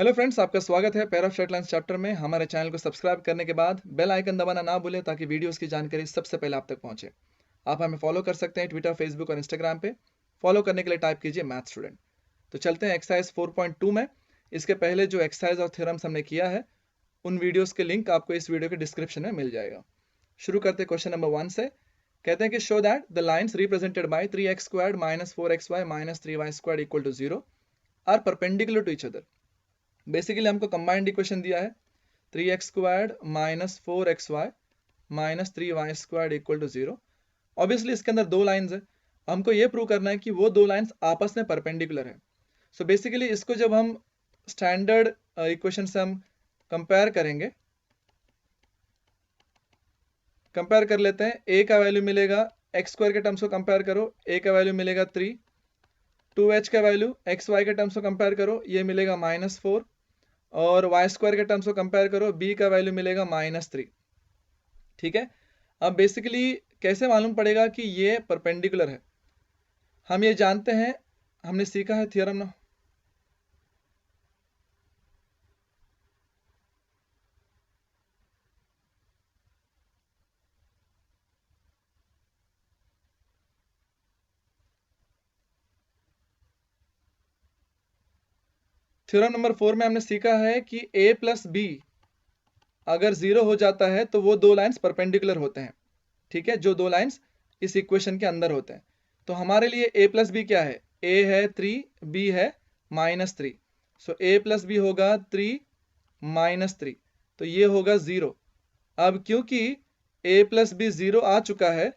Hello friends, आपका स्वागत है para of straight lines chapter में। हमारे चैनल को सब्सक्राइब करने के बाद बेल आइकन दबाना ना भूलें ताकि वीडियोस की जानकारी सबसे पहले आप तक पहुंचे। आप हमें फॉलो कर सकते हैं ट्विटर, फेसबुक और इंस्टाग्राम पे। फॉलो करने के लिए टाइप कीजिए मैथ स्टूडेंट। तो चलते हैं एक्सरसाइज 4.2 में। इसके पहले जो एक्सरसाइज और थ्योरम्स हमने किया है उन वीडियोज़ के लिंक आपको इस वीडियो के डिस्क्रिप्शन में मिल जाएगा। शुरू करते क्वेश्चन नंबर 1 से। कहते हैं कि show that the lines represented by 3x² - 4xy - 3y² = 0 are perpendicular to each other. Basically हमको कंबाइंड इक्वेशन दिया है 3x² - 4xy - 3y² = 0। ऑब्वियसली इसके अंदर दो लाइंस है, हमको ये प्रूव करना है कि वो दो लाइंस आपस में परपेंडिकुलर है। सो बेसिकली इसको जब हम स्टैंडर्ड इक्वेशन से हम कंपेयर कर लेते हैं। a का वैल्यू मिलेगा x² के टर्म्स को कंपेयर करो, a का वैल्यू मिलेगा 3, 2h का वैल्यू xy के टर्म्स को कंपेयर करो, ये मिलेगा -4, और y² के टर्म्स को कंपेयर करो, b का वैल्यू मिलेगा -3। ठीक है, अब बेसिकली कैसे मालूम पड़ेगा कि ये परपेंडिकुलर है? हम ये जानते हैं, हमने सीखा है थ्योरम ना। थ्योरम नंबर 4 में हमने सीखा है कि a + b अगर 0 हो जाता है तो वो दो लाइंस परपेंडिकुलर होते हैं। ठीक है, जो दो लाइंस इस इक्वेशन के अंदर होते हैं। तो हमारे लिए a + b क्या है? a है 3, b है -3। सो a + b होगा 3 - 3, तो ये होगा 0। अब क्योंकि a + b 0 आ चुका है,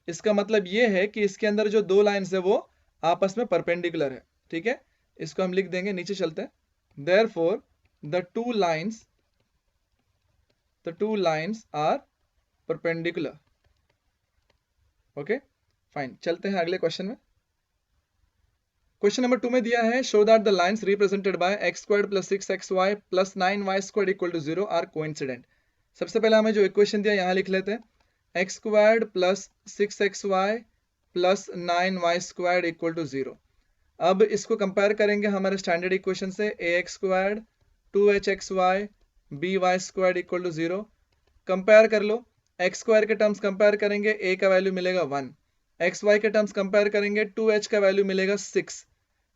इसका मतलब ये है कि इसके अंदर जो दो लाइंस है वो आपस में परपेंडिकुलर है। ठीक है, इसको हम लिख देंगे, नीचे चलते हैं। Therefore the two lines are perpendicular। Okay fine, चलते हैं अगले क्वेश्चन में। क्वेश्चन नंबर 2 में दिया है show that the lines represented by x² + 6xy + 9y² = 0 are coincident. सबसे पहले हमें जो इक्वेशन दिया यहाँ लिख लेते हैं, x² + 6xy + 9y² = 0। अब इसको कंपेयर करेंगे हमारे स्टैंडर्ड इक्वेशन से, ax² 2hxy by² = 0। कंपेयर कर लो, x² के टर्म्स कंपेयर करेंगे, a का वैल्यू मिलेगा 1, xy के टर्म्स कंपेयर करेंगे, 2h का वैल्यू मिलेगा 6,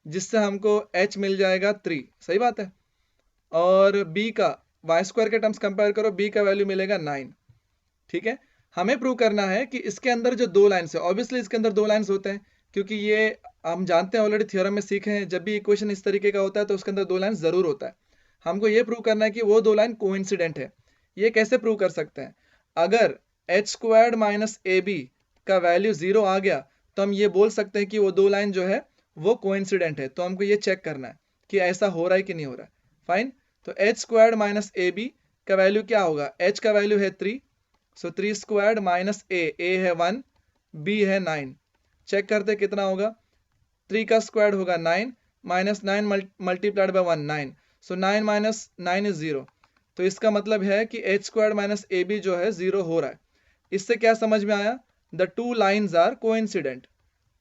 जिससे हमको h मिल जाएगा 3। सही बात है। और b का y² के टर्म्स कंपेयर करो, b का वैल्यू मिलेगा 9। ठीक है, हमें प्रूव करना है कि इसके अंदर जो दो लाइन्स है, ऑब्वियसली इसके अंदर दो लाइन्स होते हैं, क्योंकि ये हम जानते हैं, ऑलरेडी थ्योरम में सीखे हैं, जब भी इक्वेशन इस तरीके का होता है तो उसके अंदर दो लाइन्स जरूर होता है। हमको ये प्रूव करना है कि वो दो लाइन कोइंसिडेंट है। ये कैसे प्रूव कर सकते हैं? अगर h² - ab का वैल्यू 0 आ गया तो हम ये बोल सकते हैं कि वो दो लाइन जो है वो कोइंसिडेंट है। तो हमको ये चेक करना है कि ऐसा हो रहा है कि नहीं हो रहा है। फाइन, तो h² - ab का वैल्यू क्या होगा? h का वैल्यू है 3, सो 3² - a है 1, b है 9। चेक करते कितना होगा, 3 का स्क्वायर होगा 9, -9 मल्टीप्लाइड बाय 1 9, सो 9 - 9 इज 0। तो इसका मतलब है कि h² - ab जो है 0 हो रहा है। इससे क्या समझ में आया? The two lines are coincident.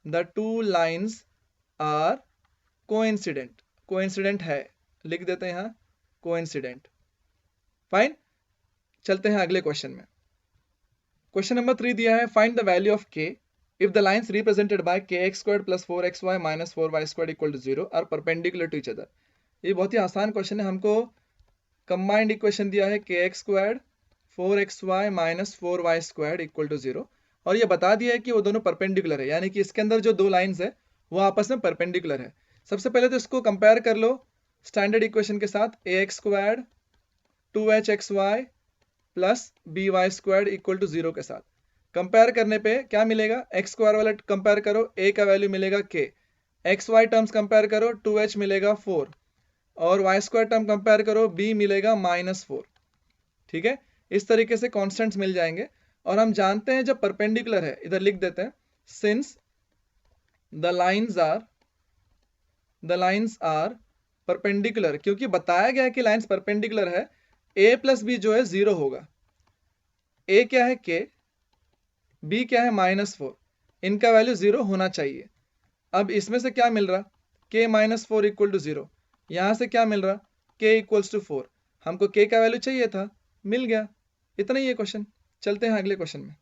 The two lines are coincident. Coincident है, लिख देते हैं यहाँ कोइंसिडेंट। फाइन, चलते हैं अगले क्वेश्चन में। क्वेश्चन नंबर 3 दिया है, find the value of k if the lines represented by kx² + 4xy - 4y² = 0 are perpendicular to each other। ये बहुत ही आसान क्वेश्चन है। हमको कंबाइंड इक्वेशन दिया है kx² 4xy - 4y² = 0, और ये बता दिया है कि वो दोनों परपेंडिकुलर है, यानी कि इसके अंदर जो दो लाइंस है वो आपस में परपेंडिकुलर है। सबसे पहले तो इसको कंपेयर कर लो स्टैंडर्ड इक्वेशन के साथ, ax² 2hxy + by² = 0 के साथ। कंपेयर करने पे क्या मिलेगा? x² वाला कंपेयर करो, a का वैल्यू मिलेगा k, xy टर्म्स कंपेयर करो, 2h मिलेगा 4, और y² टर्म कंपेयर करो, b मिलेगा -4। ठीक है, इस तरीके से कॉन्स्टेंट्स मिल जाएंगे। और हम जानते हैं जब परपेंडिकुलर है, इधर लिख देते हैं, since the lines are perpendicular, क्योंकि बताया गया है कि लाइन्स परपेंडिकुलर है, a + b जो है 0 होगा। a क्या है? k, b क्या है? -4। इनका वैल्यू 0 होना चाहिए। अब इसमें से क्या मिल रहा? k - 4 = 0। यहां से क्या मिल रहा? k equals to 4। हमको k का वैल्यू चाहिए था, मिल गया। इतना ही है क्वेश्चन। चलते हैं अगले क्वेश्चन में।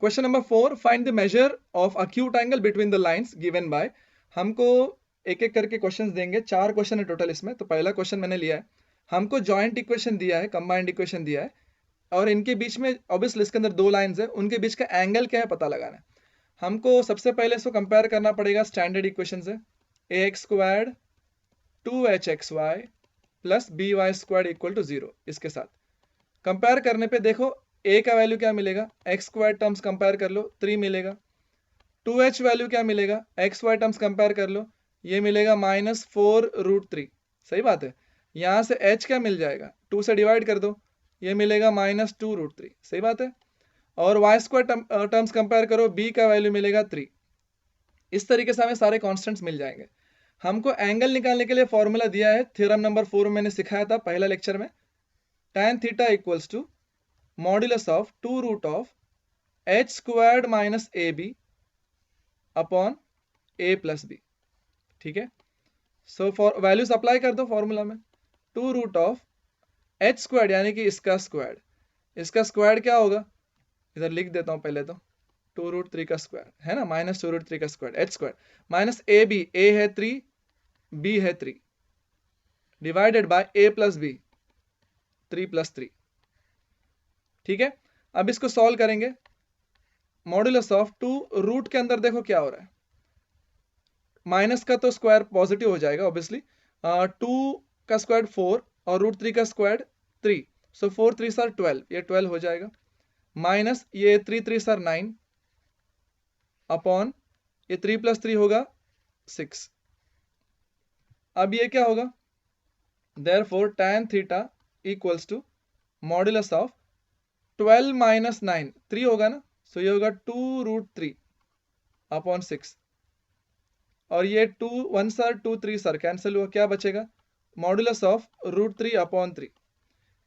Question number 4, find the measure of acute angle between the lines given bye. हमको एक एक करके क्वेश्चंस देंगे, 4 क्वेश्चन है टोटल इसमें। तो पहला क्वेश्चन मैंने लिया है, हमको जॉइंट इक्वेशन दिया है, कंबाइंड इक्वेशन दिया है, और इनके बीच में ऑब्वियसली इसके अंदर 2 लाइंस है, उनके बीच का एंगल क्या है पता लगाना है। हमको सबसे पहले इसको कंपेयर करना पड़ेगा स्टैंडर्ड इक्वेशन से, ax² 2hxy plus by² equal to 0। इसके साथ कंपेयर करने पे देखो a का वैल्यू क्या मिलेगा, x² टर्म्स कंपेयर कर लो 3 मिलेगा। 2h वैल्यू क्या मिलेगा, xy टर्म्स कंपेयर कर लो, ये मिलेगा -4√3। सही बात है। यहाँ से h क्या मिल जाएगा, 2 से डिवाइड कर दो, ये मिलेगा -2√3। सही बात है। और y² टर्म्स कंपेयर करो, b का वैल्यू मिलेगा 3। इस तरीके से हमें सारे कॉन्स्टेंट्स मिल जाएंगे। हमको एंगल निकालने के लिए फॉर्मूला दिया है, थ्योरम नंबर 4 में मैंने सिखाया था पहला लेक्चर में, tan theta equals to modulus of 2√h² minus ab upon a plus b। ठीक है। सो फॉर वैल्यूज अप्लाई कर दो फॉर्मूला में, 2√h² यानी कि इसका स्क्वायर, इसका स्क्वायर क्या होगा, इधर लिख देता हूं पहले तो, 2√3 का स्क्वायर है ना, -2√3 का square, h² minus ab, a है 3, b है 3, divided by a plus b, 3 + 3। ठीक है। अब इसको सॉल्व करेंगे, मॉड्यूलस ऑफ 2 रूट के अंदर देखो क्या हो रहा है, माइनस का तो स्क्वायर पॉजिटिव हो जाएगा ऑब्वियसली, 2 का स्क्वायर 4 और √3 का स्क्वायर 3, सो 4 3 सर 12, ये 12 हो जाएगा, माइनस ये 3 3 सर 9 अपॉन ये 3 + 3 होगा 6। अब ये क्या होगा, therefore tan theta equals to modulus of 12 - 9, 3 होगा ना, सो ये होगा 2√3 अपॉन 6, और ये 2 1 सर 2 3 सर कैंसिल हुआ, क्या बचेगा, मॉड्यूलस ऑफ √3 अपॉन 3।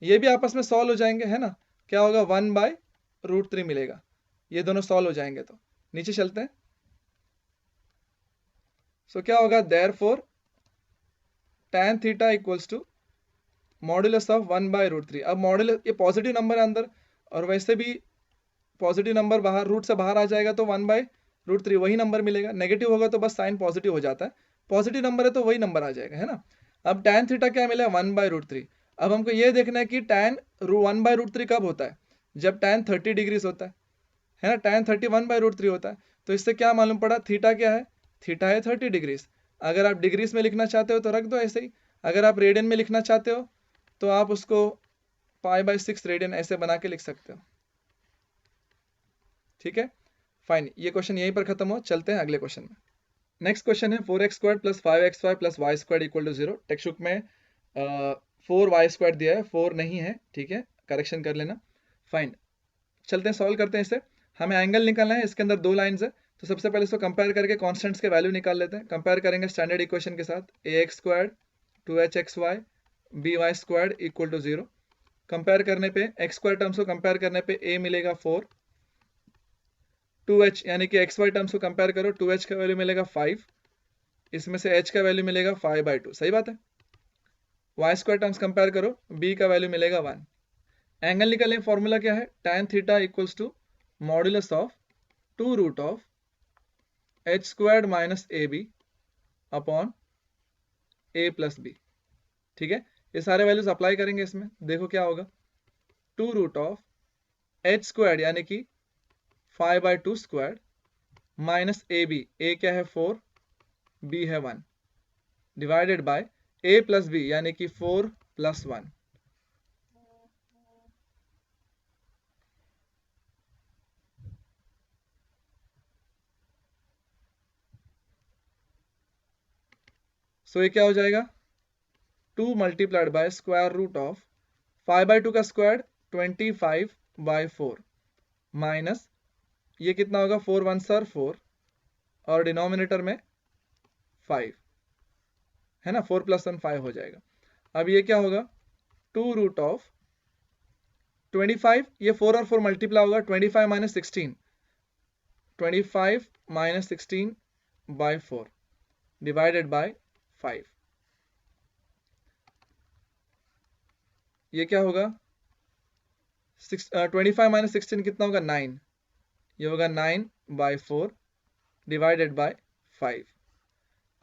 ये भी आपस में सॉल्व हो जाएंगे, है ना, क्या होगा 1/√3 मिलेगा, ये दोनों सॉल्व हो जाएंगे। तो नीचे चलते हैं। सो क्या होगा, therefore tan theta equals to modulus of 1/√3। अब मॉड्यूलस, ये पॉजिटिव नंबर है अंदर, और वैसे भी पॉजिटिव नंबर बाहर रूट से बाहर आ जाएगा तो 1/√3 वही नंबर मिलेगा, नेगेटिव होगा तो बस साइन पॉजिटिव हो जाता है, पॉजिटिव नंबर है तो वही नंबर आ जाएगा, है ना। अब tan थीटा क्या मिला, 1/√3। अब हमको ये देखना है कि tan 1/√3 कब होता है, जब tan 30 डिग्रीज होता है ना, tan 30 1/√3 होता है। तो इससे क्या मालूम पड़ा, थीटा क्या है, थीटा है 30 डिग्रीज। अगर आप डिग्रीज में लिखना चाहते हो तो रख दो ऐसे ही, अगर आप रेडियन में लिखना चाहते हो तो आप उसको π/6 रेडियन ऐसे बना के लिख सकते हो। ठीक है, फाइन, ये क्वेश्चन यहीं पर खत्म हो। चलते हैं अगले क्वेश्चन में। नेक्स्ट क्वेश्चन है 4x² + 5xy + y² equal to 0। Text book में 4y² दिया है, 4 नहीं है, ठीक है, करेक्शन कर लेना। फाइन, चलते हैं सॉल्व करते हैं इसे। हमें एंगल निकालना है, इसके अंदर 2 लाइंस है, तो सबसे पहले इसको कंपेयर करके कॉन्स्टेंट्स के वैल्यू निकाल लेते हैं। कंपेयर करेंगे स्टैंडर्ड इक्वेशन के साथ, ax² 2hxy by² equal to 0। Compare करने पे x² टर्म्स को कंपेयर करने पे a मिलेगा 4, 2h यानी कि xy टर्म्स को कंपेयर करो, 2h का वैल्यू मिलेगा 5, इसमें से h का वैल्यू मिलेगा 5/2। सही बात है। y² टर्म्स कंपेयर करो, b का वैल्यू मिलेगा 1। एंगल निकालने का फॉर्मूला क्या है, tan theta equals to modulus of 2√h² minus ab upon a plus b। ठीक है, ये सारे वैल्यूज अप्लाई करेंगे इसमें, देखो क्या होगा, 2√h² यानी कि 5/2 स्क्वायर माइनस ab, a क्या है 4, b है 1, divided by a plus b यानी कि 4 + 1। सो ये क्या हो जाएगा, 2 multiplied by square root of 5/2 का स्क्वायर 25/4 माइनस ये कितना होगा, 4 1 सर 4, और डिनोमिनेटर में 5 है ना, 4 + 1 5 हो जाएगा। अब ये क्या होगा, 2√25, ये 4 और 4 मल्टीप्लाई होगा, 25 - 16, 25 - 16/4 डिवाइडेड बाय 5। ये क्या होगा 25 माइनस 16 कितना होगा 9, ये होगा 9/4 डिवाइडेड बाय 5।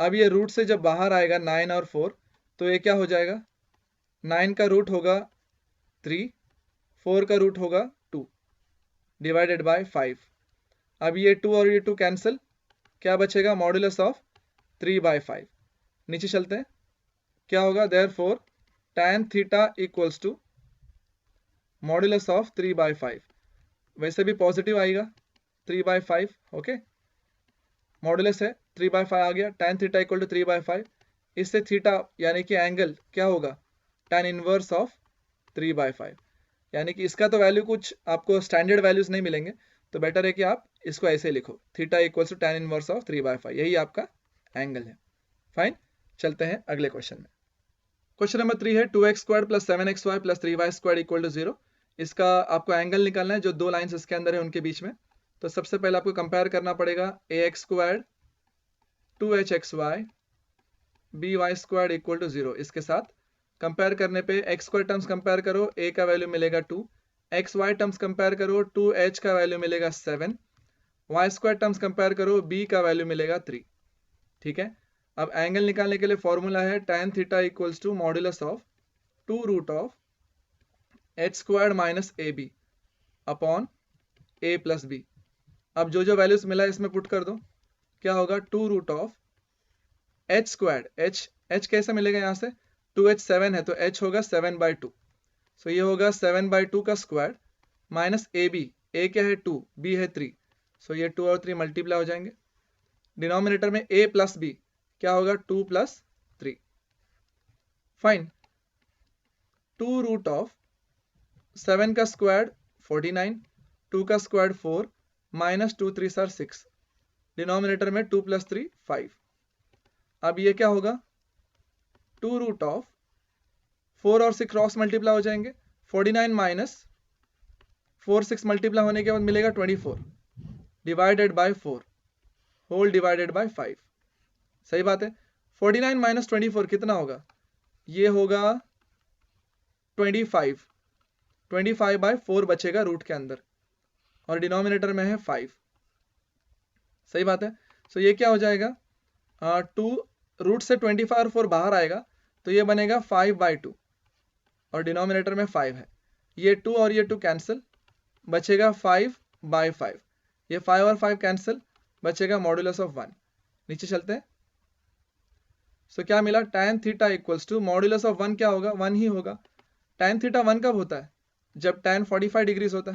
अब ये रूट से जब बाहर आएगा 9 और 4 तो ये क्या हो जाएगा, 9 का रूट होगा 3, 4 का रूट होगा 2 डिवाइडेड बाय 5। अब ये 2 और ये 2 कैंसिल, क्या बचेगा मॉड्यूलस ऑफ 3/5। नीचे चलते हैं, क्या होगा therefore tan theta equals to modulus of 3/5, वैसे भी पॉजिटिव आएगा 3/5, ओके मॉड्यूलस है 3/5 आ गया, tan थीटा इक्वल टू 3/5, इससे थीटा यानी कि एंगल क्या होगा tan इनवर्स ऑफ 3/5, यानी कि इसका तो वैल्यू कुछ आपको स्टैंडर्ड वैल्यूज नहीं मिलेंगे, तो बेटर है कि आप इसको ऐसे लिखो theta equals to tan inverse of 3/5, यही आपका एंगल है। फाइन, चलते हैं अगले क्वेश्चन में। क्वेश्चन नंबर 3 है 2x² + 7xy + 3y² = 0। इसका आपको एंगल निकालना है जो दो लाइंस इसके अंदर है उनके बीच में। तो सबसे पहले आपको कंपेयर करना पड़ेगा ax² 2hxy by² = 0। इसके साथ कंपेयर करने पे x² टर्म्स कंपेयर करो, a का वैल्यू मिलेगा 2, xy टर्म्स कंपेयर करो 2h का वैल्यू मिलेगा 7, y² टर्म्स कंपेयर करो b का वैल्यू मिलेगा 3। ठीक है, अब एंगल निकालने के लिए फॉर्मूला है tan theta equals to modulus of 2√h² minus ab upon a plus b। अब जो जो वैल्यूज मिला है इसमें पुट कर दो, क्या होगा 2√h², h कैसे मिलेगा यहाँ से 2h 7 है तो h होगा 7/2, सो ये होगा 7/2 का स्क्वायर माइनस ab, a क्या है 2, b है 3, सो ये 2 और 3 मल्टीप्लाई हो जाएंगे। डिनोमिनेटर में a प्लस b क्या होगा 2 + 3। फाइन, 2√7 का स्क्वायर 49, 2 का स्क्वायर 4 माइनस 2 3 6, डिनोमिनेटर में 2 + 3 5। अब ये क्या होगा 2√4 और 6 क्रॉस मल्टीप्लाई हो जाएंगे, 49 माइनस 4 6 मल्टीप्लाई होने के बाद मिलेगा 24 divided by 4 whole divided by 5। सही बात है, 49 माइनस 24 कितना होगा, ये होगा 25, 25/4 बचेगा रूट के अंदर और डिनोमिनेटर में है 5। सही बात है, सो ये क्या हो जाएगा 2 रूट से 25 और 4 बाहर आएगा तो ये बनेगा 5/2 और डिनोमिनेटर में 5 है, ये 2 और ये 2 कैंसिल, बचेगा 5/5, ये 5 और 5 कैंसिल, बचेगा मॉड्यूलस ऑफ 1। नीचे चलते हैं, सो क्या मिला tan theta equals to modulus of 1 क्या होगा 1 ही होगा। tan थीटा 1 कब होता है, जब tan 45 डिग्रीज होता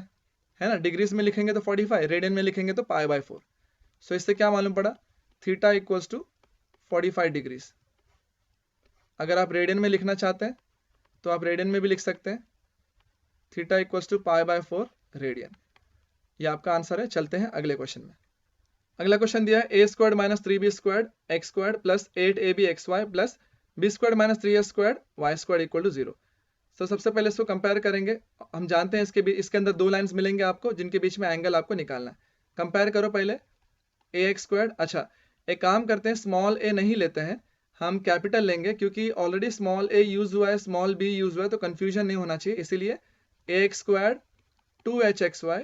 है ना, डिग्रीज में लिखेंगे तो 45, रेडियन में लिखेंगे तो π/4। सो इससे क्या मालूम पड़ा थीटा इक्वल्स टू 45 डिग्रीज। अगर आप रेडियन में लिखना चाहते हैं तो आप रेडियन में भी लिख सकते हैं, थीटा इक्वल्स टू π/4 रेडियन। ये आपका आंसर है। चलते हैं अगले क्वेश्चन में। अगला क्वेश्चन दिया है a² - 3b² x² + 8abxy + b² - 3s² y² = 0। तो सबसे पहले इसको कंपेयर करेंगे। हम जानते हैं इसके अंदर दो लाइंस मिलेंगे आपको जिनके बीच में एंगल आपको निकालना है। कंपेयर करो पहले ax²। अच्छा, एक काम करते हैं, स्मॉल a नहीं लेते हैं, हम कैपिटल लेंगे क्योंकि ऑलरेडी स्मॉल a यूज हुआ है, स्मॉल b यूज हुआ है, तो कंफ्यूजन नहीं होना चाहिए, इसीलिए ax² 2hxy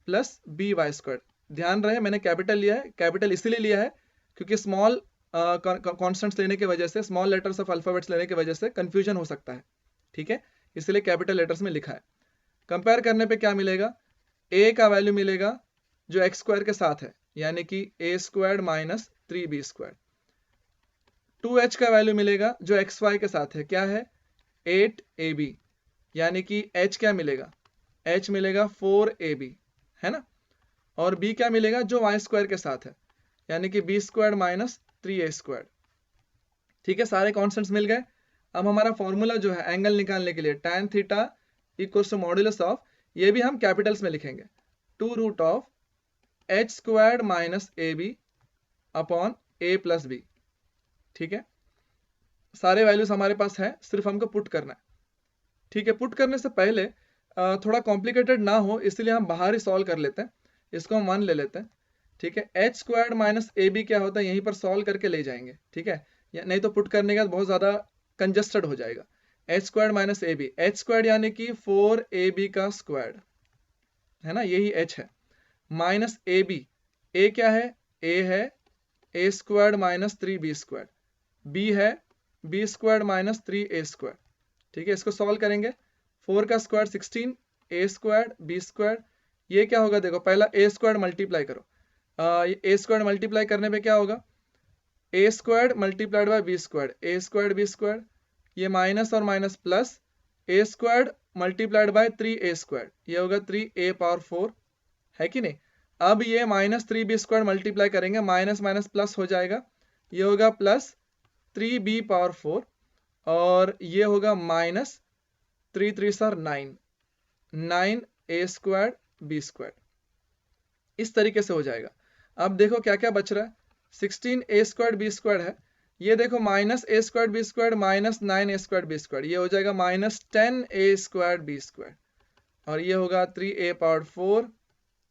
+ by²। ध्यान रहे मैंने कैपिटल लिया है, कैपिटल इसीलिए लिया है क्योंकि स्मॉल कॉन्स्टेंट्स लेने की वजह से, स्मॉल लेटर्स ऑफ अल्फाबेट्स लेने की वजह से कंफ्यूजन हो सकता है। ठीक है, इसलिए कैपिटल लेटर्स में लिखा है। कंपेयर करने पे क्या मिलेगा, a का वैल्यू मिलेगा जो x² के साथ है, यानी कि a² - 3b²। 2h का वैल्यू मिलेगा जो xy के साथ है, क्या है 8ab, यानी कि h क्या मिलेगा, h मिलेगा 4ab, है ना। और b क्या मिलेगा जो y² के साथ है, यानी कि b² - 3a²। ठीक है, सारे कॉन्स्टेंट्स मिल गए। अब हमारा फॉर्मूला जो है एंगल निकालने के लिए tan theta equals to modulus of, ये भी हम कैपिटल्स में लिखेंगे, 2√h² - ab upon a + b। ठीक है, सारे वैल्यूज हमारे पास है, सिर्फ हमको पुट करना है। ठीक है, पुट करने से पहले थोड़ा कॉम्प्लिकेटेड ना हो इसलिए हम बाहर ही सॉल्व कर लेते हैं। इसको हम 1 ले लेते हैं। ठीक है, h² - ab क्या होता है यहीं पर सॉल्व करके ले जाएंगे। ठीक है, नहीं तो पुट करने के बाद बहुत ज़्यादा कंजस्टेड हो जाएगा, एच स्क्वायर माइनस ए बी, एच स्क्वायर यानी कि 4ab का स्क्वायर, है ना, यही h है, माइनस ए बी, ए क्या है, a है a square minus 3b square, b है b square minus 3a square. ठीक है, इसको सॉल्व करेंगे, 4 का square 16, a square b square, ये क्या होगा, देखो पहला a स्क्वायर मल्टीप्लाई करो, a स्क्वायर मल्टीप्लाई करने पे क्या होगा, a square multiplied by b square, a square b square, ये माइनस और minus plus, a square multiplied by 3a square, ये होगा 3a पावर 4, है कि नहीं। अब ये माइनस 3b स्क्वायर मल्टीप्लाई करेंगे, माइनस माइनस प्लस हो जाएगा, ये होगा प्लस 3b पावर 4, और ये होगा minus 3 3 sir 9, 9a square b square, इस तरीके से हो जाएगा। अब देखो क्या क्या बच रहा है, 16a स्क्वायर b स्क्वायर है, ये देखो minus a square b square minus 9a square b square, ये हो जाएगा minus 10a square b square, और ये होगा 3a पावर 4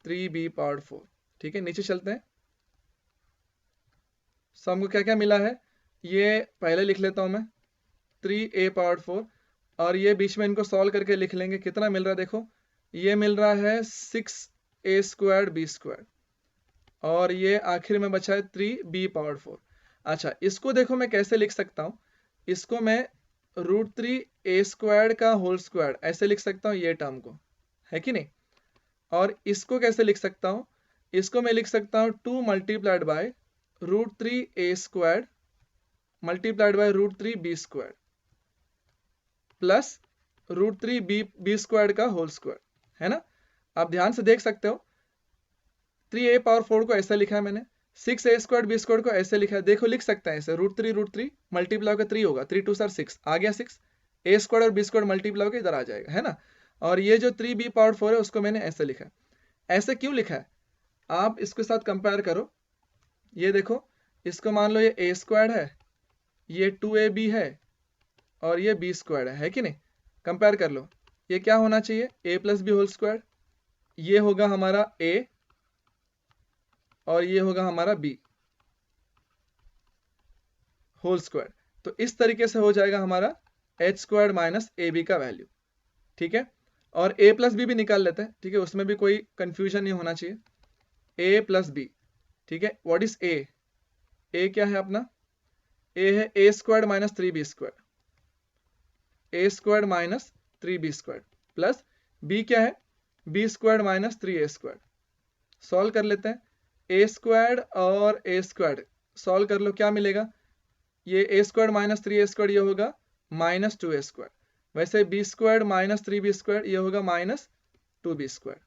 3b पावर 4। ठीक है, नीचे चलते हैं, सो हमको क्या क्या मिला है, ये पहले लिख लेता हूं मैं, 3a पावर 4, और ये बीच में इनको सॉल्व करके लिख लेंगे, कितना मिल रहा है देखो, ये मिल रहा है 6a स्क्वायर b स्क्वायर, और ये आखिर में बचा है 3b पावर 4। अच्छा, इसको देखो मैं कैसे लिख सकता हूँ, इसको मैं √3a स्क्वायर का होल स्क्वायर ऐसे लिख सकता हूँ, ये टर्म को, है कि नहीं। और इसको कैसे लिख सकता हूँ, इसको मैं लिख सकता हूँ 2 multiplied bye √3a square multiplied by √3b square plus √3b square का होल स्क्वायर, है ना। आप ध्यान से देख सकते हो, 3a पावर 4 को ऐसा लिखा है मैंने, 6a स्क्वायर b स्क्वायर को ऐसे लिखा है, देखो लिख सकते हैं ऐसे, √3 मल्टीप्लाई होकर 3 होगा, 3 2 सर 6 आ गया 6, a स्क्वायर और b स्क्वायर मल्टीप्लाई होकर इधर आ जाएगा, है ना। और ये जो 3b पावर 4 है उसको मैंने ऐसे लिखा है। ऐसे क्यों लिखा है, आप इसके साथ कंपेयर करो, ये देखो, इसको मान लो ये a स्क्वायर है, ये 2ab है, और ये b स्क्वायर है कि नहीं। कंपेयर कर लो, ये क्या होना चाहिए, a plus b whole square, ये होगा हमारा a और ये होगा हमारा b होल स्क्वायर। तो इस तरीके से हो जाएगा हमारा h स्क्वायर माइनस ए बी का वैल्यू। ठीक है, और a प्लस बी भी निकाल लेते हैं, ठीक है, उसमें भी कोई कंफ्यूजन नहीं होना चाहिए, a प्लस बी। ठीक है, व्हाट इज a, a क्या है अपना, a है a square minus 3b square, a square minus 3b square, plus b क्या है, b square minus 3a square. Solve कर लेते हैं, a स्क्वायर और a स्क्वायर सॉल्व कर लो, क्या मिलेगा, ये a square minus 3a square, ये होगा माइनस 2a स्क्वायर, वैसे b square minus 3b square, ये होगा माइनस 2b स्क्वायर।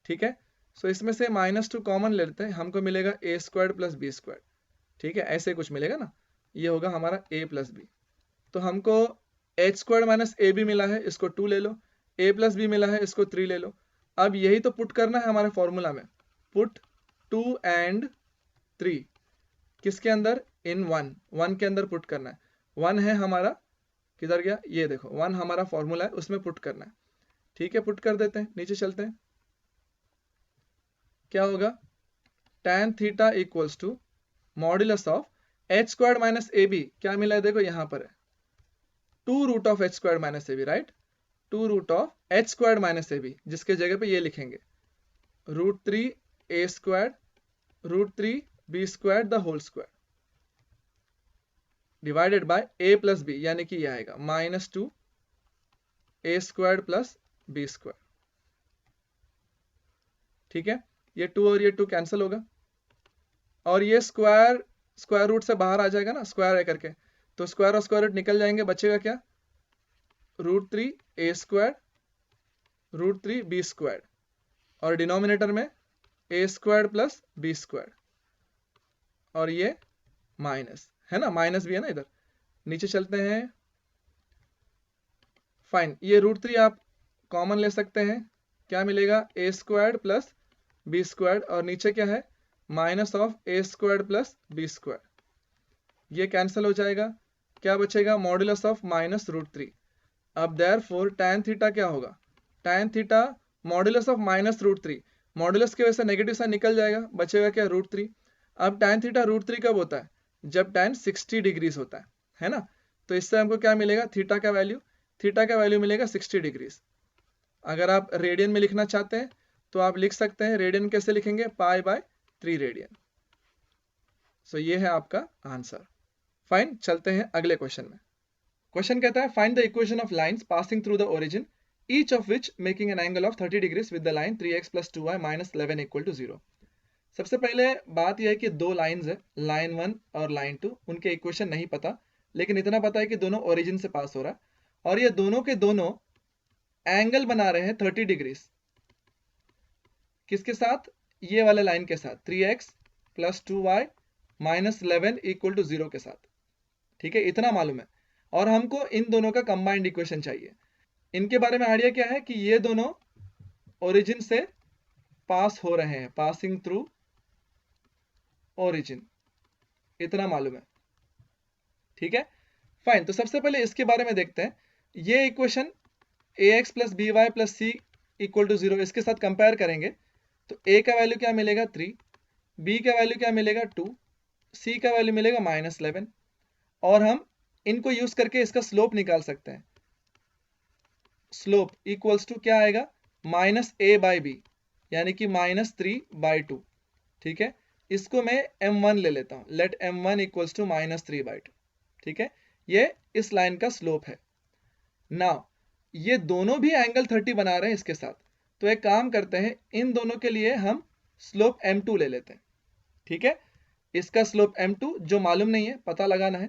ठीक है, सो इसमें से -2 कॉमन ले लेते हैं, हमको मिलेगा a square plus b square. ठीक है, ऐसे कुछ मिलेगा ना, ये होगा हमारा a प्लस बी। तो हमको h स्क्वायर माइनस ए बी मिला है, इसको 2 ले लो, a प्लस बी मिला है, इसको 3 ले लो। अब यही तो पुट करना है हमारे फॉर्मूला में, पुट 2 and 3 किसके अंदर, इन 1 के अंदर पुट करना है। 1 है हमारा, किधर गया, ये देखो 1 हमारा फॉर्मूला है, उसमें पुट करना है। ठीक है, पुट कर देते हैं, नीचे चलते हैं, क्या होगा, tan theta equals to modulus of h square minus A b, क्या मिला है देखो यहाँ पर है 2 root of h square minus A b, right, 2 root of h square minus A b, जिसके जगह पे ये लिखेंगे √3a square √3b square the whole square divided by a plus b, यानी कि ये आएगा -2a square plus b square. ठीक है, ये 2 और ये 2 कैंसिल होगा, और ये स्क्वायर रूट से बाहर आ जाएगा ना, स्क्वायर है करके, तो स्क्वायर और स्क्वायर रूट निकल जाएंगे, बचेगा क्या, √3a स्क्वायर √3b स्क्वायर, और डिनोमिनेटर में a square plus b square, और ये माइनस है ना, माइनस भी है ना इधर। नीचे चलते हैं, फाइन, ये √3 आप कॉमन ले सकते हैं, क्या मिलेगा, a square plus b square, और नीचे क्या है, minus of a square plus b square, ये कैंसिल हो जाएगा, क्या बचेगा, मॉड्यूलस ऑफ माइनस √3। अब देयरफॉर tan थीटा क्या होगा, tan theta modulus of minus √3, modulus की वजह से नेगेटिव साइन निकल जाएगा, बचेगा क्या, √3। अब tan थीटा √3 कब होता है, जब tan 60 डिग्रीज होता है ना। तो इससे हमको क्या मिलेगा, थीटा का वैल्यू थीटा का वैल्यू मिलेगा 60 डिग्रीज। अगर आप रेडियन में लिखना चाहते हैं तो आप लिख सकते हैं, रेडियन कैसे लिखेंगे, π/3 रेडियन। सो ये है आपका आंसर। फाइन, चलते हैं अगले क्वेश्चन में। क्वेश्चन कहता है find the equation of lines passing through the origin each of which making an angle of 30 degrees with the line 3x + 2y - 11 = 0। सबसे पहले बात यह है कि दो लाइंस है, लाइन 1 और लाइन 2, उनके इक्वेशन नहीं पता, लेकिन इतना पता है कि दोनों ओरिजिन से पास हो रहा है और ये दोनों के दोनों एंगल बना रहे हैं 30 डिग्रीज। किसके साथ, ये वाले लाइन के साथ, 3x + 2y - 11 = 0 के साथ। ठीक है, इतना मालूम है और हमको इन दोनों का कंबाइंड इक्वेशन चाहिए। इनके बारे में आइडिया क्या है कि ये दोनों ओरिजिन से पास हो रहे हैं, पासिंग थ्रू ओरिजिन, इतना मालूम है। ठीक है, फाइन। तो सबसे पहले इसके बारे में देखते हैं। ये इक्वेशन ax + by + c = 0, इसके साथ कंपेयर करेंगे तो a का वैल्यू क्या मिलेगा 3, b का वैल्यू क्या मिलेगा 2, c का वैल्यू मिलेगा -11 और हम इनको यूज करके इसका स्लोप निकाल सकते हैं। स्लोप इक्वल्स टू क्या आएगा, -a/b यानी कि -3/2। ठीक है, इसको मैं m1 ले लेता हूं, लेट m1 इक्वल्स टू -3/2। ठीक है, ये इस लाइन का स्लोप है। नाउ ये दोनों भी एंगल 30 बना रहे हैं इसके साथ, तो एक काम करते हैं, इन दोनों के लिए हम स्लोप m2 ले लेते हैं। ठीक है, इसका स्लोप m2 जो मालूम नहीं है, पता लगाना है,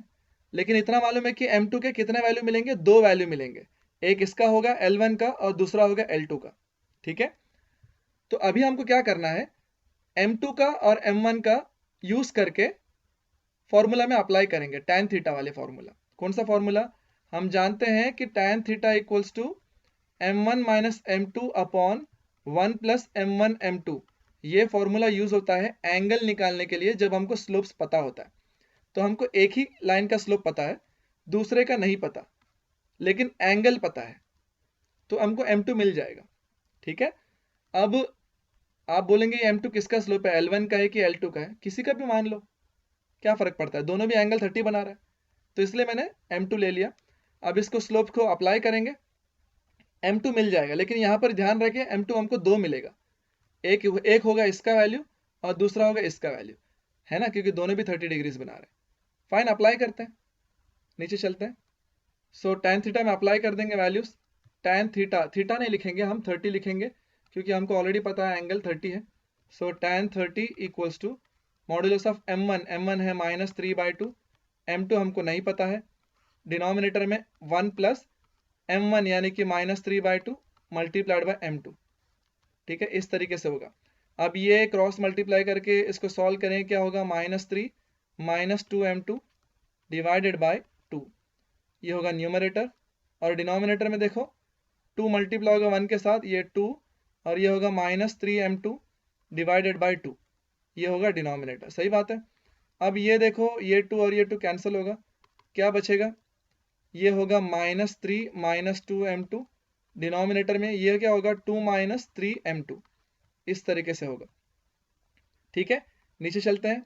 लेकिन इतना मालूम है कि m2 के कितने वैल्यू मिलेंगे, दो वैल्यू मिलेंगे, एक इसका होगा L1 का और दूसरा होगा L2 का। ठीक है, तो अभी हमको क्या करना है, m2 का और m1 का यूज करके फॉर्मूला में अप्लाई करेंगे, tan थीटा वाले फॉर्मूला। कौन सा फॉर्मूला, हम जानते हैं कि tan theta equals to m1 - m2 upon 1 + m1 m2। ये फॉर्मूला यूज होता है एंगल निकालने के लिए जब हमको स्लोप्स पता होता है। तो हमको एक ही लाइन का स्लोप पता है, दूसरे का नहीं पता, लेकिन एंगल पता है, तो हमको m2 मिल जाएगा। ठीक है, अब आप बोलेंगे m2 किसका स्लोप है, L1 का है कि L2 का है, किसी का भी मान लो, क्या फर्क पड़ता है, दोनों भी एंगल 30 बना रहा है, तो इसलिए मैंने m2 ले लिया। अब इसको स्लोप को अप्लाई करेंगे, m2 मिल जाएगा, लेकिन यहां पर ध्यान रखें m2 हमको दो मिलेगा, एक होगा इसका वैल्यू और दूसरा होगा इसका वैल्यू, है ना, क्योंकि दोनों भी 30 डिग्रीज बना रहे हैं। फाइन, अप्लाई करते हैं, नीचे चलते हैं। सो tan थीटा में अप्लाई कर देंगे वैल्यूज। tan थीटा, थीटा नहीं लिखेंगे हम, 30 लिखेंगे, क्योंकि हमको ऑलरेडी पता है एंगल 30 है। So tan 30 equals to modulus of m1, m1 है -3/2, m2 हमको नहीं पता है, डिनोमिनेटर में 1 + m1 यानी कि -3/2 मल्टीप्लाइड बाय m2। ठीक है, इस तरीके से होगा। अब ये क्रॉस मल्टीप्लाई करके इसको सॉल्व करें, क्या होगा, -3 - 2m2 डिवाइडेड बाय 2, ये होगा न्यूमरेटर, और डिनोमिनेटर में देखो 2 मल्टीप्लाई होगा 1 के साथ, ये 2, और ये होगा -3m2 डिवाइडेड बाय 2, ये होगा डिनोमिनेटर। सही बात है। अब ये देखो, ये 2 और ये 2 कैंसिल होगा, क्या बचेगा, ये होगा -3 - 2m2, डिनोमिनेटर में ये क्या होगा, 2 - 3m2, इस तरीके से होगा। ठीक है, नीचे चलते हैं।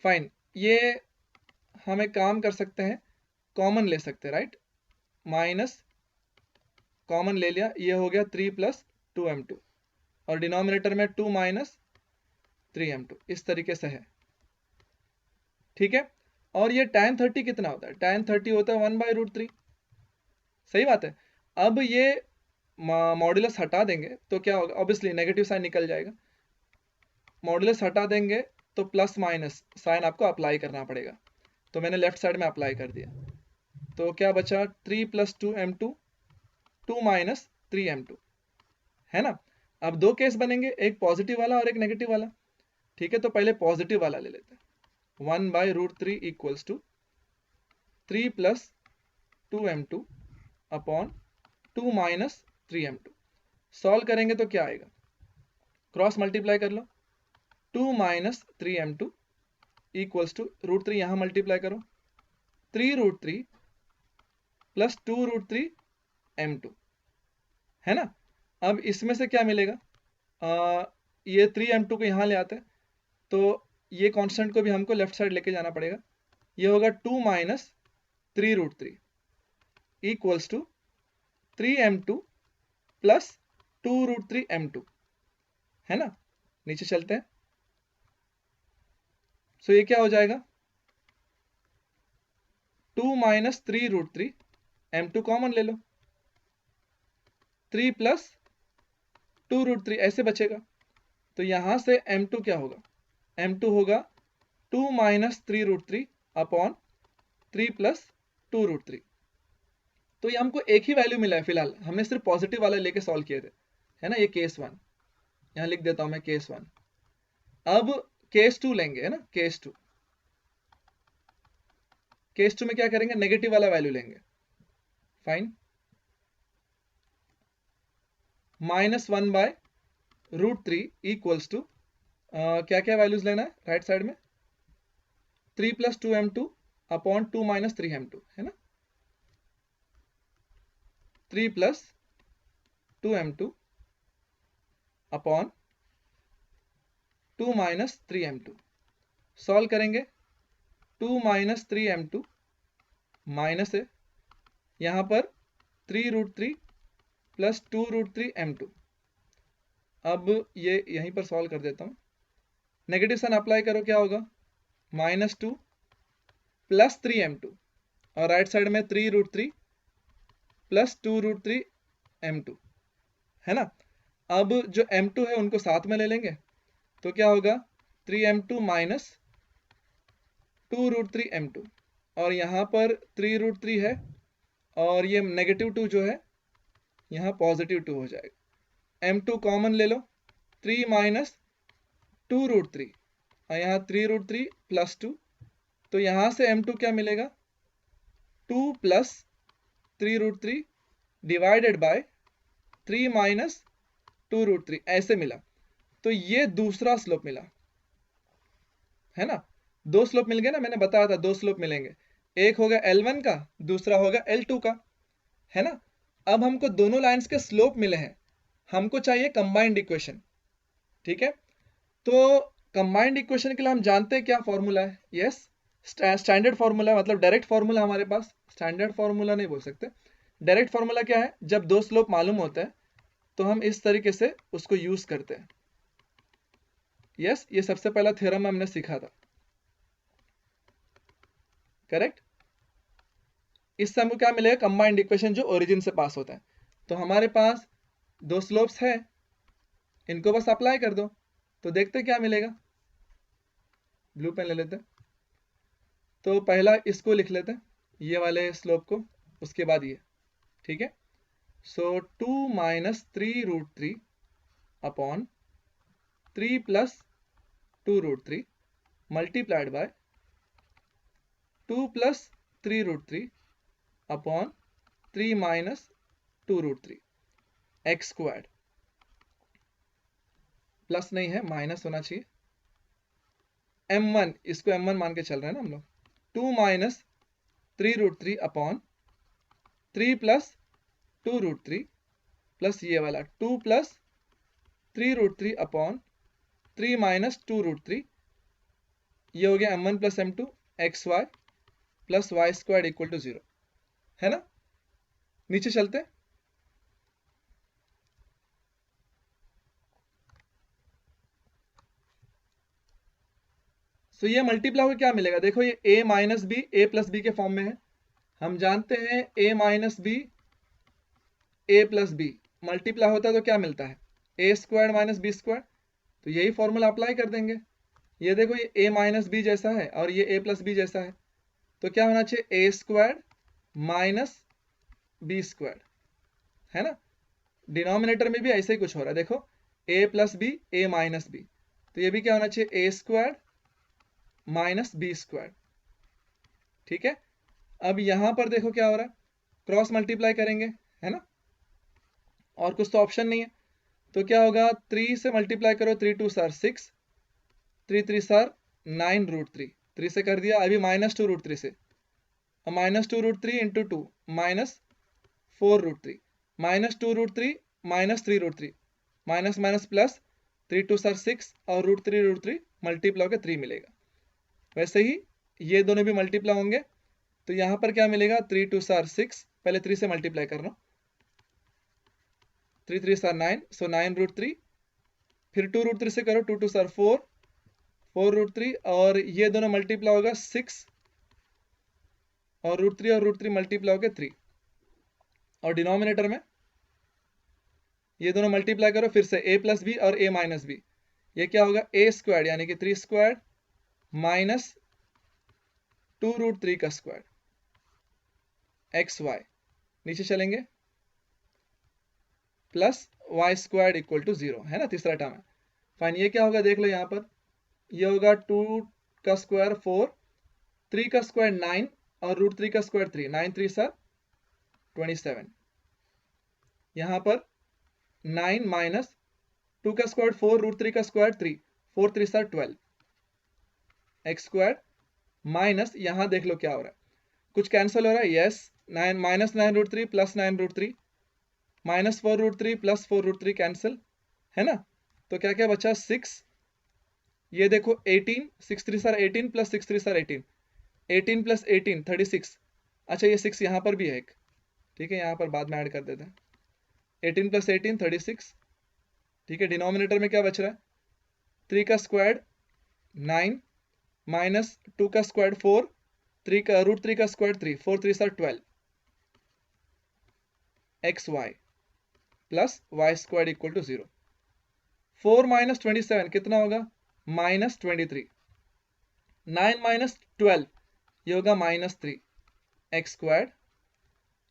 फाइन, ये हम एक काम कर सकते हैं, कॉमन ले सकते हैं, राइट, माइनस कॉमन ले लिया, ये हो गया 3 + 2m2 और डिनोमिनेटर में 2 - 3m2, इस तरीके से है। ठीक है, और ये tan 30 कितना होता है, tan 30 होता है 1/√3। सही बात है। अब ये मॉड्यूलस हटा देंगे तो क्या होगा, ऑब्वियसली नेगेटिव साइन निकल जाएगा, मॉड्यूलस हटा देंगे तो प्लस माइनस साइन आपको अप्लाई करना पड़ेगा, तो मैंने लेफ्ट साइड में अप्लाई कर दिया, तो क्या बचा, 3 + 2m2, 2 - 3m2, है ना। अब दो केस बनेंगे, एक पॉजिटिव वाला और एक नेगेटिव वाला। ठीक है, तो पहले पॉजिटिव वाला ले लेते हैं। 1/√3 equals to 3 + 2m2 upon 2 - 3m2। Solve करेंगे तो क्या आएगा, क्रॉस मल्टीप्लाई कर लो, 2 - 3m2 इक्वल्स टू √3, यहां मल्टीप्लाई करो, 3√3 + 2√3m2, है ना। अब इसमें से क्या मिलेगा, ये 3m2 को यहाँ ले आते हैं, तो ये कांस्टेंट को भी हमको लेफ्ट साइड लेके जाना पड़ेगा, ये होगा 2 - 3√3 equals to 3m2 plus 2√3m2, है ना। नीचे चलते हैं। सो ये क्या हो जाएगा, 2 माइनस 3√3, m2 कॉमन ले लो, 3 प्लस 2√3 ऐसे बचेगा। तो यहां से m2 क्या होगा, m2 होगा 2 माइनस 3√3 अपॉन 3 प्लस 2√3। तो ये हमको एक ही वैल्यू मिला है फिलहाल, हमने सिर्फ पॉजिटिव वाला लेके सॉल्व किए थे, है ना। ये केस 1 यहां लिख देता हूं मैं, केस 1। अब केस 2 लेंगे, है ना। केस 2 में क्या करेंगे, नेगेटिव वाला वैल्यू लेंगे। फाइन, -1/√3 इक्वल्स टू क्या क्या वैल्यूज लेना है राइट साइड में, 3 plus 2m2 upon 2 minus 3m2, है ना। 3 plus 2m2 upon 2 minus 3m2। Solve करेंगे, 2 माइनस 3m2 माइनस है यहां पर 3√3 प्लस 2√3m2। अब ये यहीं पर सॉल्व कर देता हूं, नेगेटिव साइन अप्लाई करो, क्या होगा, -2 प्लस 3m2 और राइट साइड में 3√3 प्लस 2√3m2, है ना। अब जो m2 है उनको साथ में ले लेंगे, तो क्या होगा, 3m2 माइनस 2√3m2, और यहाँ पर 3√3 है और ये नेगेटिव 2 जो है यहाँ पॉजिटिव 2 हो जाएगा। m2 कॉमन ले लो, 3 माइनस 2√3 और यहाँ 3√3 प्लस 2, तो यहाँ से m2 क्या मिलेगा, 2 प्लस 3√3 डिवाइडेड बाय 3 माइनस 2√3 ऐसे मिला। तो ये दूसरा स्लोप मिला, है ना। दो स्लोप मिल गए ना, मैंने बताया था दो स्लोप मिलेंगे, एक होगा L1 का, दूसरा होगा L2 का, है ना। अब हमको दोनों लाइंस के स्लोप मिले हैं, हमको चाहिए कंबाइंड इक्वेशन, ठीक है। तो कंबाइंड इक्वेशन के लिए हम जानते हैं क्या फॉर्मूला है, यस, स्टैंडर्ड फॉर्मूला, मतलब डायरेक्ट फॉर्मूला हमारे पास, स्टैंडर्ड फॉर्मूला नहीं बोल सकते, डायरेक्ट फॉर्मूला क्या है, जब दो स्लोप मालूम होता है तो हम इस तरीके से उसको यूज करते हैं। यस, ये सबसे पहला थ्योरम हमने सीखा था, करेक्ट। इससे हमको क्या मिलेगा, कंबाइंड इक्वेशन जो ओरिजिन से पास होता है। तो हमारे पास दो स्लोप्स है, इनको बस अप्लाई कर दो, तो देखते क्या मिलेगा। ब्लू पेन ले लेते हैं, तो पहला इसको लिख लेते हैं, ये वाले स्लोप को, उसके बाद ये, ठीक है। सो 2 minus 3√3 upon 3 plus 2√3 multiplied by 2 plus 3√3 upon 3 minus 2√3 x squared, plus नहीं है माइनस होना चाहिए, m1 इसको m1 मान के चल रहे हैं ना हम लोग, 2 माइनस 3√3 अपॉन 3 प्लस 2√3 प्लस ये वाला 2 प्लस 3√3 अपॉन 3 माइनस 2√3, ये हो गया m1 plus m2 xy plus y square equal to 0, है ना। नीचे चलते, सो ये मल्टीप्लाई होकर क्या मिलेगा, देखो ये a minus b a plus b के फॉर्म में है, हम जानते हैं a minus b a plus b multiply होता है तो क्या मिलता है, a square minus b square, तो यही फॉर्मूला अप्लाई कर देंगे। ये देखो ये a माइनस बी जैसा है और ये a प्लस बी जैसा है, तो क्या होना चाहिए, a square minus b square, है ना। डिनोमिनेटर में भी ऐसे ही कुछ हो रहा है, देखो a plus b a minus b, तो ये भी क्या होना चाहिए, a square minus b square, ठीक है। अब यहां पर देखो क्या हो रहा है, क्रॉस मल्टीप्लाई करेंगे, है ना, और कुछ तो ऑप्शन नहीं है, तो क्या होगा, 3 से मल्टीप्लाई करो, 3 2 सार 6, 3 3 सार 9√3, 3 से कर दिया, अभी -2√3 से, -2√3 इंटू 2 -4√3, -2√3 -3√3, माइनस माइनस प्लस, 3 2 सार 6 और √3 मल्टीप्लाई होकर 3 मिलेगा। वैसे ही ये दोनों भी मल्टीप्लाई होंगे, तो यहाँ पर क्या मिलेगा, 3 2 सार 6, पहले 3 से मल्टीप्लाई करना, 3 3 आर 9, सो 9√3, फिर 2√3 से करो, 2 2 आर 4, 4√3, और ये दोनों मल्टीप्लाई होगा 6, और √3 और √3 मल्टीप्लाई होगा 3, और डिनोमिनेटर में ये दोनों मल्टीप्लाई करो फिर से, a प्लस बी और a माइनस बी, ये क्या होगा a स्क्वायर यानी कि 3 स्क्वायर माइनस 2√3 का स्क्वायर XY, नीचे चलेंगे, plus y square equal to 0, है ना, तीसरा टर्म है। फाइन, ये क्या होगा देख लो यहाँ पर, ये होगा 2 का स्क्वायर 4, 3 का स्क्वायर 9, और √3 का स्क्वायर 3, 9 3 सर 27, यहाँ पर 9 माइनस 2 का स्क्वायर 4, √3 का स्क्वायर 3, 4 3 सर 12, x स्क्वायर माइनस, यहाँ देख लो क्या हो रहा है, कुछ कैंसिल हो रहा है, yes, 9 minus 9√3 plus 9√3, minus 4√3 plus 4√3 cancel, है ना, तो क्या क्या बचा 6, ये देखो 18, 6 3 सर 18 प्लस 6 3 सर 18, 18 प्लस 18 36, अच्छा ये 6 यहाँ पर भी है एक, ठीक है, यहाँ पर बाद में ऐड कर देते हैं, 18 प्लस 18 36, ठीक है, डिनोमिनेटर में क्या बच रहा है, 3 का स्क्वायर 9 माइनस 2 का स्क्वायर 4, 3 का √3 का स्क्वायर 3, 4 3 सर 12, XY plus y square equal to 0, 4 minus 27 कितना होगा, माइनस 23, 9 माइनस 12 ये होगा माइनस 3, x स्क्वायर,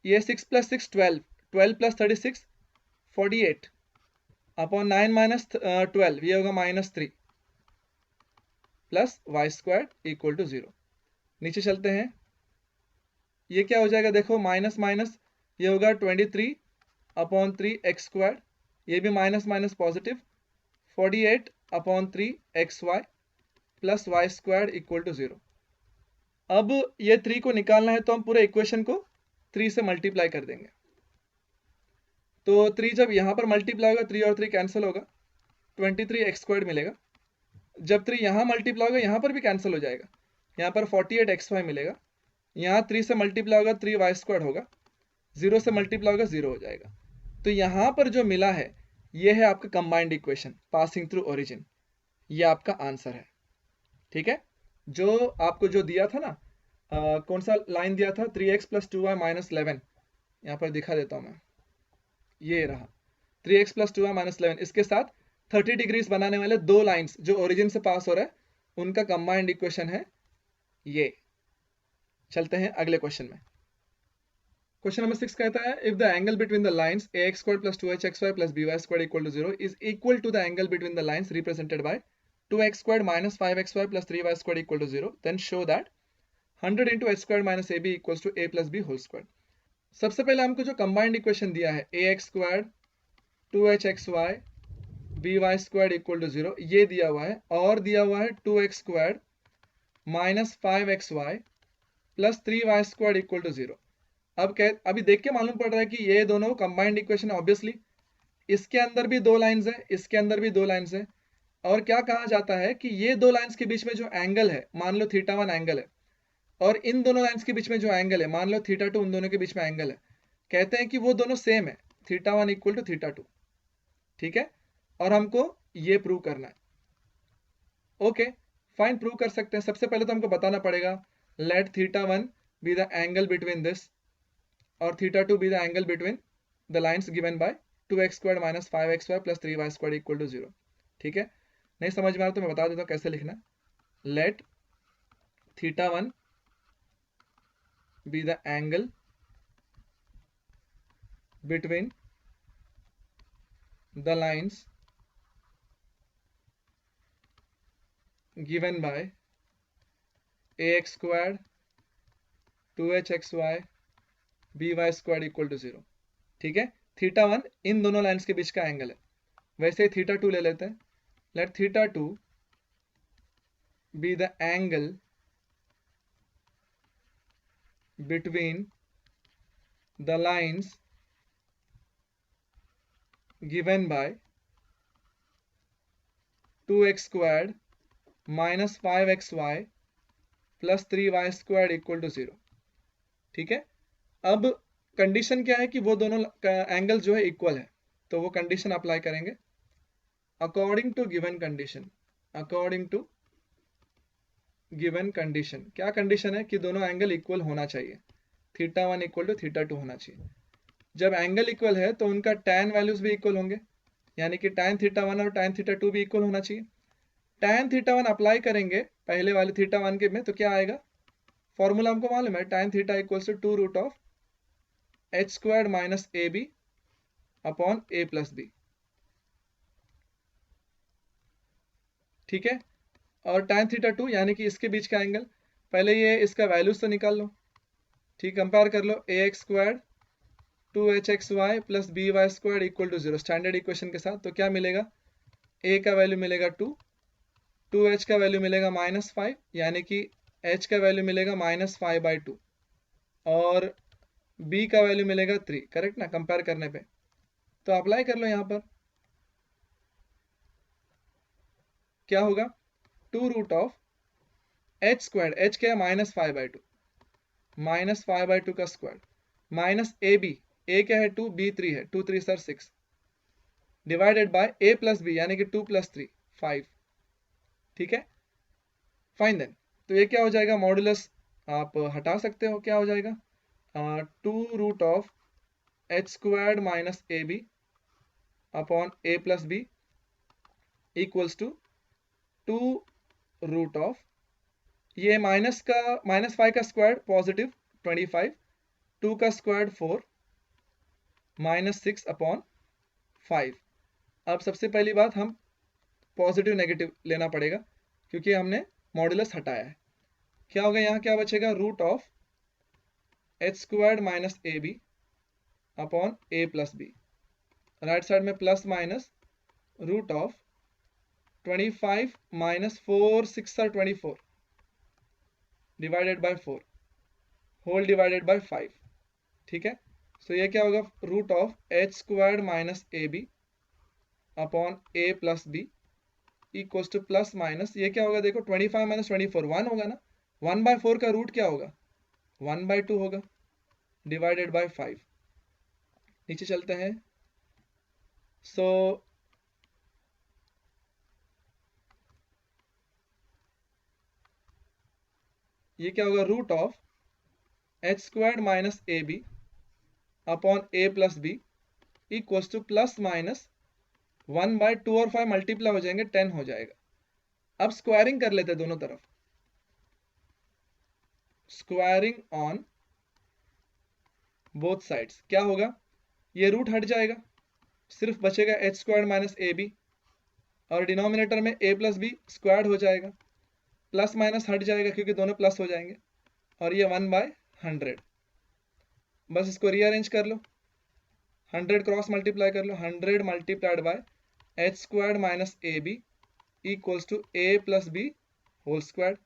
ये 6 प्लस 6 12, 12 प्लस 36 48, अपॉन 9 माइनस 12 ये होगा minus 3, plus y square equal to 0, नीचे चलते हैं, ये क्या हो जाएगा देखो, माइनस माइनस ये होगा 23 अपॉन 3 x स्क्वायर, ये भी minus minus positive, 48 upon 3 XY plus y square equal to 0। अब ये 3 को निकालना है तो हम पूरे इक्वेशन को 3 से मल्टीप्लाई कर देंगे, तो 3 जब यहाँ पर मल्टीप्लाई होगा 3 और 3 कैंसिल होगा, 23 x स्क्वायर मिलेगा, जब 3 यहाँ मल्टीप्लाई होगा यहाँ पर भी कैंसिल हो जाएगा, यहाँ पर 48 XY मिलेगा, यहाँ 3 से मल्टीप्लाई होगा 3 y स्क्वायर होगा, 0 से मल्टीप्लाई होगा 0 हो जाएगा, तो यहाँ पर जो मिला है ये है आपका combined equation passing through origin, ये आपका आंसर है, ठीक है। जो आपको जो दिया था ना, कौन सा लाइन दिया था, 3x प्लस 2y माइनस 11, यहाँ पर दिखा देता हूँ मैं, ये रहा 3x प्लस 2y माइनस 11, इसके साथ 30 डिग्रीज बनाने वाले दो लाइंस जो ओरिजिन से पास हो रहा है, उनका कंबाइंड इक्वेशन है ये। चलते हैं अगले क्वेश्चन में। क्वेश्चन नंबर 6 कहता है, if the angle between the lines ax square plus 2hxy plus by square equal to 0 is equal to the angle between the lines represented by 2x square minus 5xy plus 3y square equal to 0, then show that 100 into h square minus ab equals to a plus b whole square. सबसे पहले हमको जो combined equation दिया है ax square 2hxy by square equal to 0 ये दिया हुआ है, और दिया हुआ है 2x square minus 5xy plus 3y square equal to 0। अभी देख के मालूम पड़ रहा है कि ये दोनों कंबाइंड इक्वेशन है, ऑब्वियसली इसके अंदर भी दो लाइंस है, इसके अंदर भी दो लाइंस है, और क्या कहा जाता है कि ये दो लाइंस के बीच में जो एंगल है, मान लो θ1 एंगल है, और इन दोनों लाइंस के बीच में जो एंगल है, मान लो θ2 उन दोनों के बीच में एंगल है, कहते हैं कि वो दोनों सेम है, θ1 इक्वल टू θ2, ठीक है, और हमको ये प्रूव करना है। ओके फाइन, प्रूव कर सकते हैं। सबसे पहले तो हमको बताना पड़ेगा, let θ1 B the angle between this और θ2 B the angle between the lines given by 2x square minus 5xy plus 3y square equal to 0, ठीक है। नहीं समझ में आ रहा तो मैं बता देता हूँ कैसे लिखना है, late θ1 be the angle between the lines given by ax squared 2hxy by squared equal to 0, ठीक है। θ1 इन दोनों लाइंस के बीच का एंगल है, वैसे θ2 ले लेते हैं, late θ2 be the angle between the lines given by 2x squared minus 5xy plus 3y square equal to 0, ठीक है। अब कंडीशन क्या है कि वो दोनों एंगल जो है इक्वल है, तो वो कंडीशन अप्लाई करेंगे according to given condition. According to given condition, क्या कंडीशन है कि दोनों एंगल इक्वल होना चाहिए, θ1 इक्वल टू θ2 होना चाहिए। जब एंगल इक्वल है तो उनका tan वैल्यूज भी इक्वल होंगे, यानी कि tan θ1 और tan θ2 भी इक्वल होना चाहिए। tan θ1 अप्लाई करेंगे पहले वाले θ1 के में, तो क्या आएगा, फॉर्मूला हमको मालूम है, tan θ equals to 2 √ h squared minus A B upon a plus B. ठीक है, और tan θ2 यानी कि इसके बीच का एंगल, पहले ये इसका वैल्यूज तो निकाल लो। ठीक, कंपेयर कर लो, ax squared 2hxy plus by squared equal to 0 standard equation के साथ। तो क्या मिलेगा, a का वैल्यू मिलेगा 2, 2h का वैल्यू मिलेगा -5, यानी कि h का वैल्यू मिलेगा -5/2 और b का वैल्यू मिलेगा 3। करेक्ट ना, कंपेयर करने पे। तो अप्लाई कर लो यहाँ पर, क्या होगा, 2 √ h स्क्वायर्ड, h क्या है -5/2, -5/2 का स्क्वायर माइनस ab, a क्या है 2, b 3 है, 2 3 sir 6, divided by a plus b यानी कि 2 + 3 5। ठीक है, फाइन देन। तो ये क्या हो जाएगा, मॉडुलस आप हटा सकते हो, क्या हो जाएगा, 2 √ h squared minus ab upon a plus b equals to 2 √ ये -5 का स्क्वायर पॉजिटिव 25, 2 का स्क्वायर 4, -6 अपॉन 5। अब सबसे पहली बात, हम पॉजिटिव नेगेटिव लेना पड़ेगा क्योंकि हमने मॉडुलस हटाया है। क्या होगा, यहाँ क्या बचेगा, √ h squared minus A B upon a plus b. Right side में प्लस माइनस √ 25 -4 6 और 24 divided by 4 whole divided by 5। ठीक है, सो ये क्या होगा, √ h squared minus A B upon a plus b equals to plus minus, ये क्या होगा, देखो 25 - 24 1 होगा ना, 1/4 का रूट क्या होगा, 1/2 होगा, डिवाइडेड बाय 5। नीचे चलते हैं, सो ये क्या होगा, √ h squared minus A B upon a plus b equals to plus minus 1/2 और 5 मल्टीप्लाई हो जाएंगे, 10 हो जाएगा। अब स्क्वायरिंग कर लेते हैं दोनों तरफ, स्क्वायरिंग ऑन बोथ साइड्स, क्या होगा, ये रूट हट जाएगा, सिर्फ बचेगा h स्क्वायर्ड माइनस ए बी और डिनोमिनेटर में a प्लस बी स्क्वायर्ड हो जाएगा, प्लस माइनस हट जाएगा क्योंकि दोनों प्लस हो जाएंगे, और ये 1/100। बस इसको रीअरेंज कर लो, 100 क्रॉस मल्टीप्लाई कर लो, 100 multiplied by h squared minus A b equals to a plus b whole squared.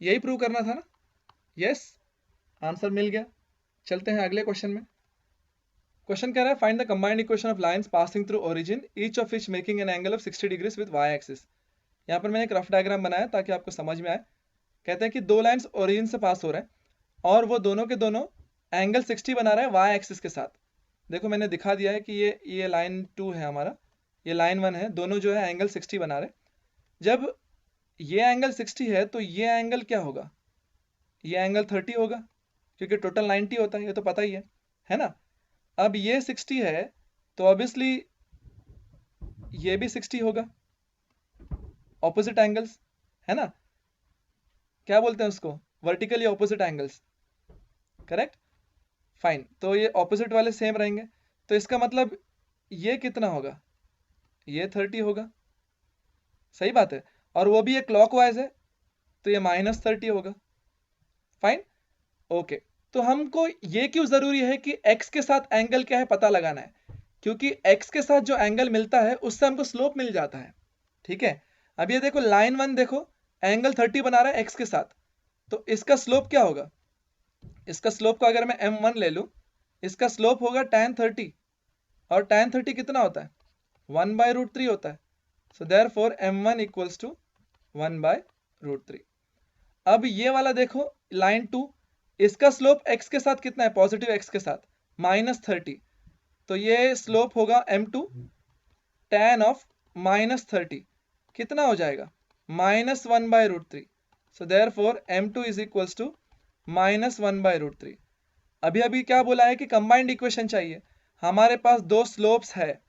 यही प्रूव करना था ना, यस, आंसर मिल गया। चलते हैं अगले क्वेश्चन में। क्वेश्चन कह रहा है, find the combined equation of lines passing through origin, each of which making an angle of 60 degrees with y axis. यहाँ पर मैंने एक रफ डायग्राम बनाया ताकि आपको समझ में आए। कहते हैं कि दो लाइंस ओरिजिन से पास हो रहे हैं और वो दोनों के दोनों एंगल 60 बना रहे हैं y एक्सिस के साथ। देखो मैंने दिखा दिया है कि ये लाइन 2 है हमारा, ये लाइन 1 है, दोनों जो है एंगल 60 बना रहे। जब ये एंगल 60 है तो ये एंगल क्या होगा, ये एंगल 30 होगा क्योंकि टोटल 90 होता है, ये तो पता ही है ना। अब ये 60 है तो ऑब्वियसली ये भी 60 होगा, ऑपोजिट एंगल्स है ना, क्या बोलते हैं उसको, vertically opposite angles, correct, fine. तो ये ऑपोजिट वाले सेम रहेंगे, तो इसका मतलब ये कितना होगा, ये 30 होगा, सही बात है, और वो भी ये क्लॉकवाइज है तो ये -30 होगा, फाइन, ओके। तो हमको ये क्यों जरूरी है कि x के साथ एंगल क्या है पता लगाना है, क्योंकि x के साथ जो एंगल मिलता है उससे हमको स्लोप मिल जाता है। ठीक है, अब ये देखो लाइन 1 देखो एंगल 30 बना रहा है x के साथ, तो इसका स्लोप क्या होगा, इसका स्लोप को अगर मैं m1 ले लूं, इसका स्लोप होगा tan 30, और tan 30 कितना होता है, 1/√3 होता है, so therefore m1 equals to 1/√3। अब ये वाला देखो लाइन 2, इसका स्लोप x के साथ कितना है, पॉजिटिव x के साथ -30, तो ये स्लोप होगा m2 tan ऑफ -30 कितना हो जाएगा -1/√3। So therefore m2 is equals to -1/√3। अभी अभी क्या बोला है कि कंबाइंड इक्वेशन चाहिए, हमारे पास दो स्लोप्स है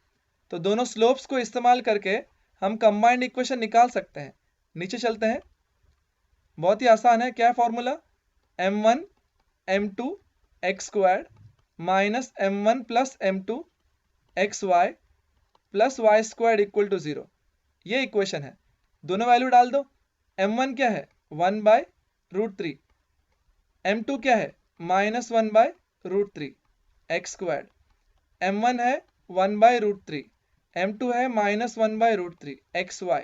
तो दोनों स्लोप्स को इस्तेमाल करके हम कंबाइंड इक्वेशन निकाल सकते हैं। नीचे चलते हैं, बहुत ही आसान है। क्या formula, m1 m2 x squared minus m1 plus m2 xy plus y squared equal to 0। ये इक्वेशन है, दोनों वैल्यू डाल दो। m1 क्या है 1/√3, m2 क्या है -1/√3 x स्क्वायर्ड, m1 है 1/√3, m2 है -1/√3 xy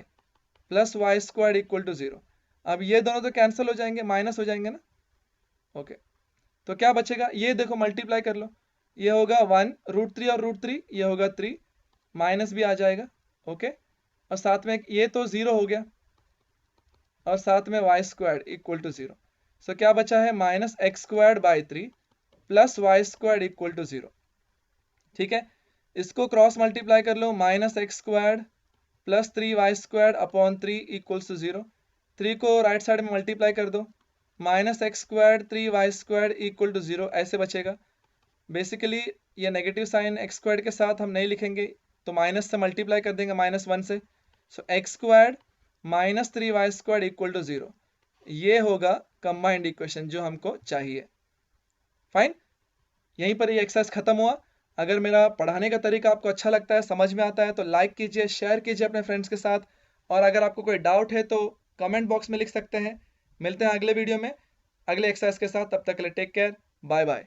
plus y squared equal to 0। अब ये दोनों तो कैंसिल हो जाएंगे, माइनस हो जाएंगे ना। ओके, तो क्या बचेगा, ये देखो मल्टीप्लाई कर लो, ये होगा 1√3 और √3, ये होगा 3, माइनस भी आ जाएगा। ओके, और साथ में ये तो 0 हो गया और साथ में y squared equal to 0। So क्या बचा है -x² plus y squared equal to 0। ठीक है, इसको क्रॉस मल्टीप्लाई कर लो, -x² plus 3y² upon 3 equals to 0। 3 को राइट साइड में मल्टीप्लाई कर दो, -x² 3y² इक्वल टू 0 ऐसे बचेगा। बेसिकली ये नेगेटिव साइन x² के साथ हम नहीं लिखेंगे तो माइनस से मल्टीप्लाई कर देंगे -1 से। सो x² minus 3y² equal to 0, ये होगा कंबाइंड इक्वेशन जो हमको चाहिए। फाइन, यहीं पर ये एक्सरसाइज खत्म हुआ। अगर मेरा पढ़ाने का तरीका आपको अच्छा लगता है, समझ में आता है तो लाइक कीजिए, शेयर कीजिए अपने फ्रेंड्स के साथ, और अगर आपको कोई डाउट है तो कमेंट बॉक्स में लिख सकते हैं। मिलते हैं अगले वीडियो में अगले एक्सरसाइज के साथ, तब तक के लिए टेक केयर, बाय बाय।